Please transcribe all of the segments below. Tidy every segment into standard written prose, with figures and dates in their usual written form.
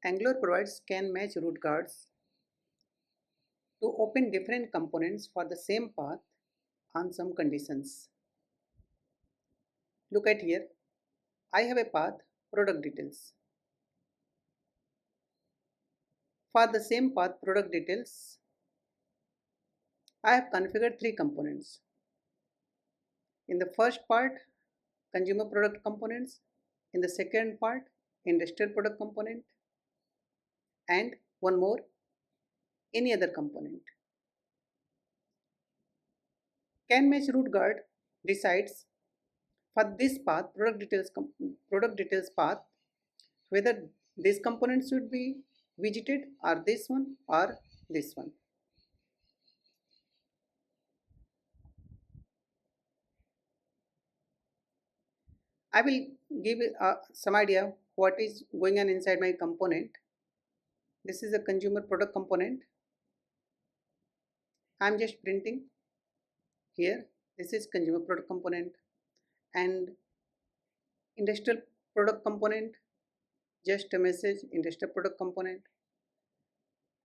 Angular provides canMatch root guards to open different components for the same path on some conditions. Look at here. I have a path product details. For the same path product details, I have configured three components. In the first part, consumer product components. In the second part, industrial product component, and one more, any other component. canMatch root guard decides for this path product details path whether this component should be visited or this one or this one. I will give some idea what is going on inside my component. This is a consumer product component. I am just printing here. This is consumer product component, and industrial product component, just a message industrial product component,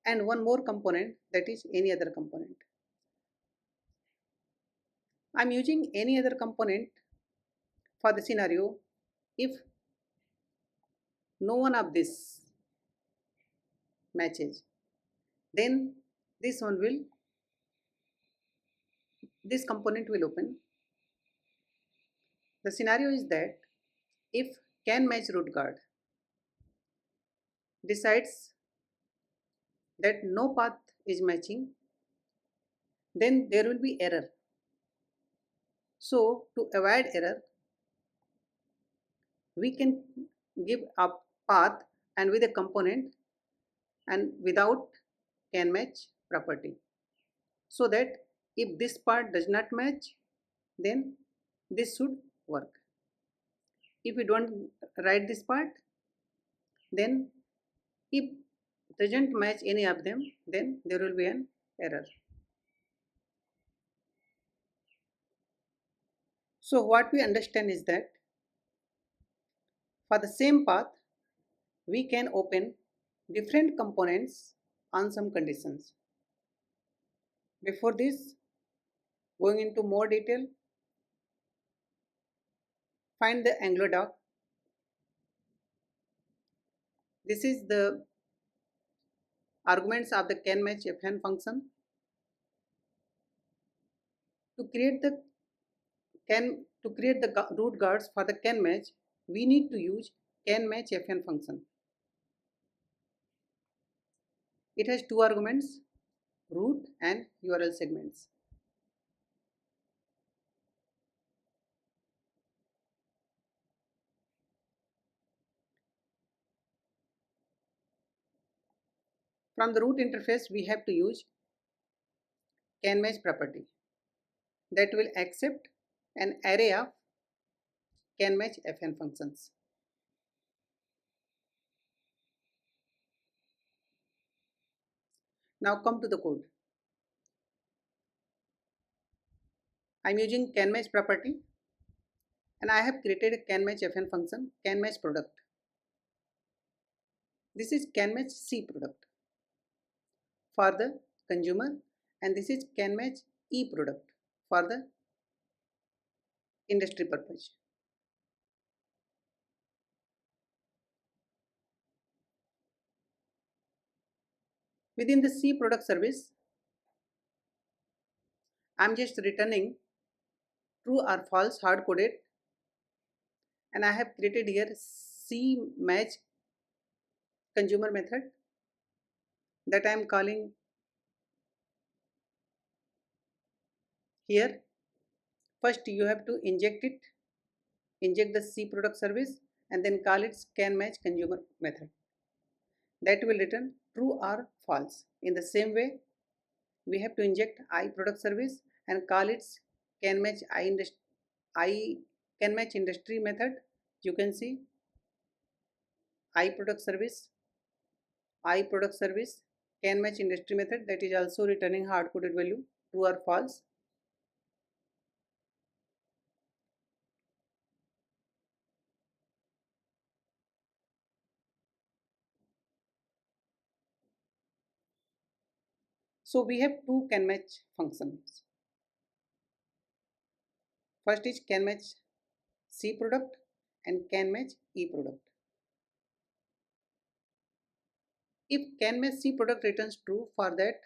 and one more component, that is any other component. I am using any other component for the scenario if no one of this matches, then this component will open. The scenario is that if canMatch root guard decides that no path is matching, then there will be error. So to avoid error, we can give a path and with a component and without canMatch property, so that if this part does not match, then this should work. If we don't write this part, then if doesn't match any of them, then there will be an error. So what we understand is that for the same path, we can open different components on some conditions. Before this, going into more detail, find the Angular doc. This is the arguments of the canMatchFn function. To create the root guards for the canMatch, we need to use canMatchFn function. It has two arguments, root and URL segments. From the root interface, we have to use canMatch property that will accept an array of canMatchFn functions. Now come to the code. I am using canMatch property and I have created a canMatchFn function, canMatch product. This is canMatch C product for the consumer, and this is canMatch E product for the industry purpose. Within the C product service, I am just returning true or false hard coded, and I have created here CMatch consumer method that I am calling here. First you have to inject the C product service and then call its canMatch consumer method. That will return true or false. In the same way, we have to inject I product service and call its canMatch canMatch industry method. You can see I product service, canMatch industry method, that is also returning hard coded value true or false. So we have two canMatch functions. First is canMatch C product and canMatch E product. If canMatch C product returns true, for that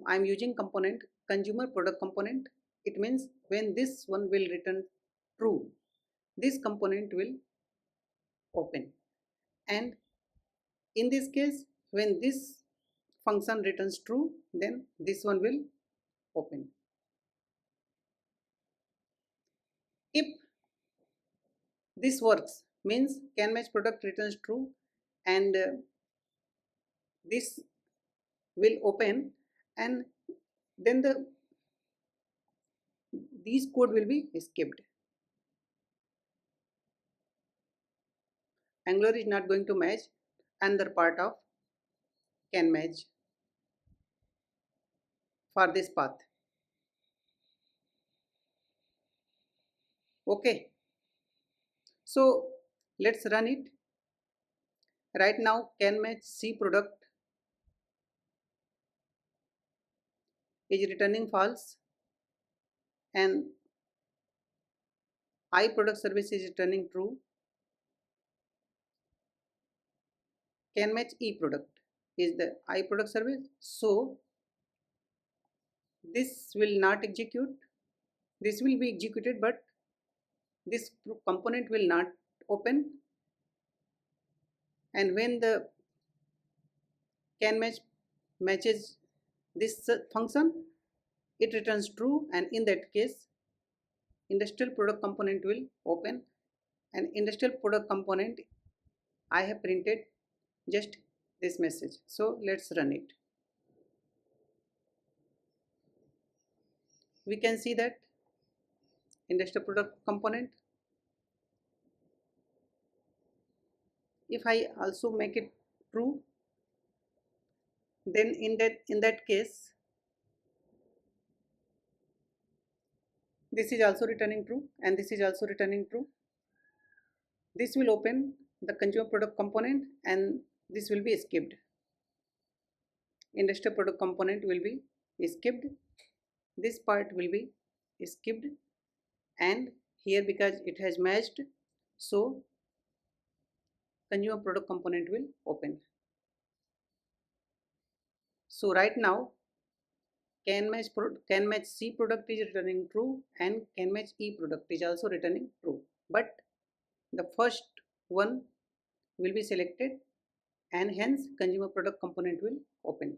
I am using component consumer product component. It means when this one will return true, this component will open, and in this case when this function returns true, then this one will open. If this works, means canMatch product returns true and this will open, and then these code will be skipped. Angular is not going to match another part of canMatch for this path. Okay, so let's run it. Right now canMatch C product is returning false and I product service is returning true. canMatch E product is the I product service, so this will not execute. This will be executed, but this component will not open, and when the canMatch matches this function, it returns true, and in that case industrial product component will open, and industrial product component I have printed just this message. So let's run it. We can see that industrial product component. If I also make it true, then in that case this is also returning true and this is also returning true. This will open the consumer product component and this will be skipped. Industrial product component will be skipped. This part will be skipped, and here because it has matched, so consumer product component will open. So right now canMatch C product is returning true and canMatch E product is also returning true, but the first one will be selected and hence consumer product component will open.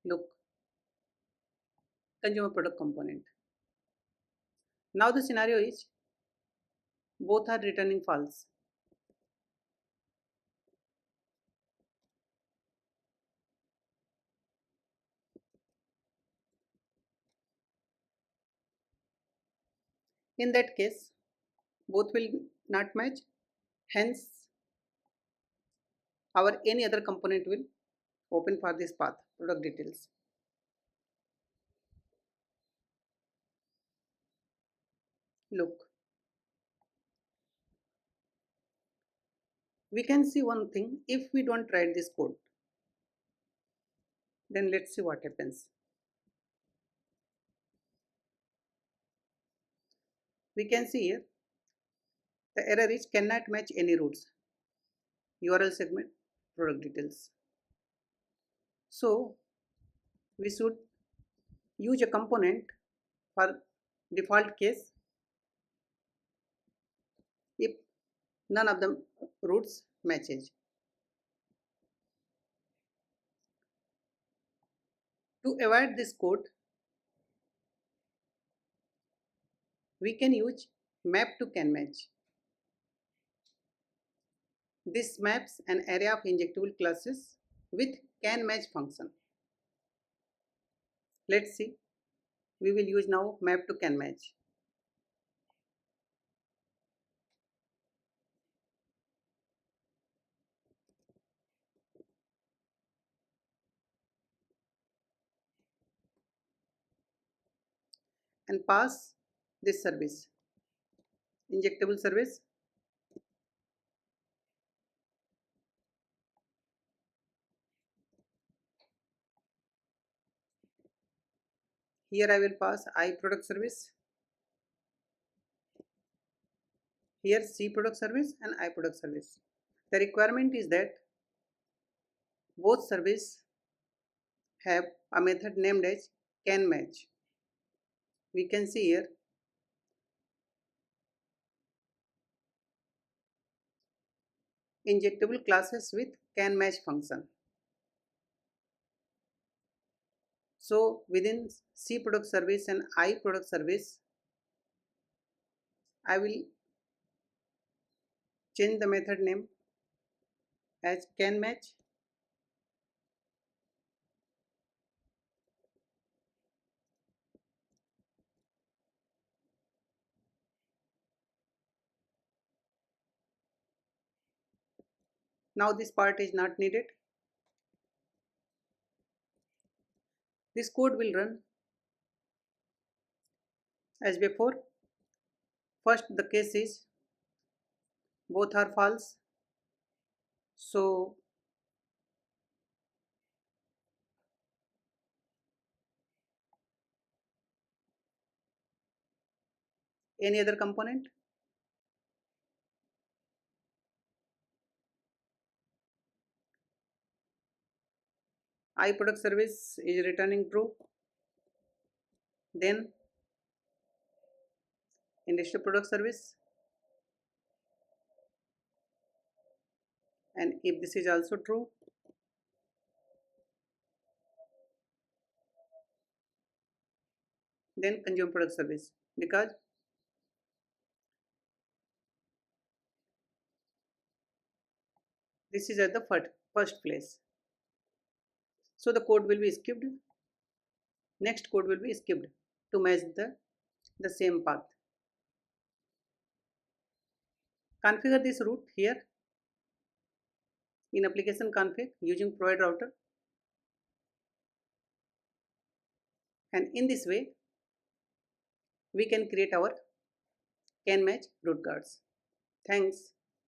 Look, consumer product component. Now the scenario is both are returning false. In that case both will not match, hence our any other component will open for this path product details. Look, we can see one thing. If we don't write this code, then let's see what happens. We can see here the error is cannot match any routes, URL segment, product details. So we should use a component for default case if none of the routes matches. To avoid this code, we can use map to canMatch. This maps an array of injectable classes with canMatch function. Let's see. We will use now map to canMatch. And pass this service, injectable service, Here I will pass I product service. Here C product service and I product service. The requirement is that both service have a method named as canMatch. We can see here injectable classes with canMatch function. So within C product service and I product service, I will change the method name as canMatch. Now this part is not needed. This code will run as before. First the case is both are false. So any other component, I product service is returning true. Then industrial product service, and if this is also true, then consumer product service, because this is at the first place. So the code will be skipped. Next code will be skipped to match the same path. Configure this route here in application config using provide router, and in this way we can create our canMatch route cards. Thanks.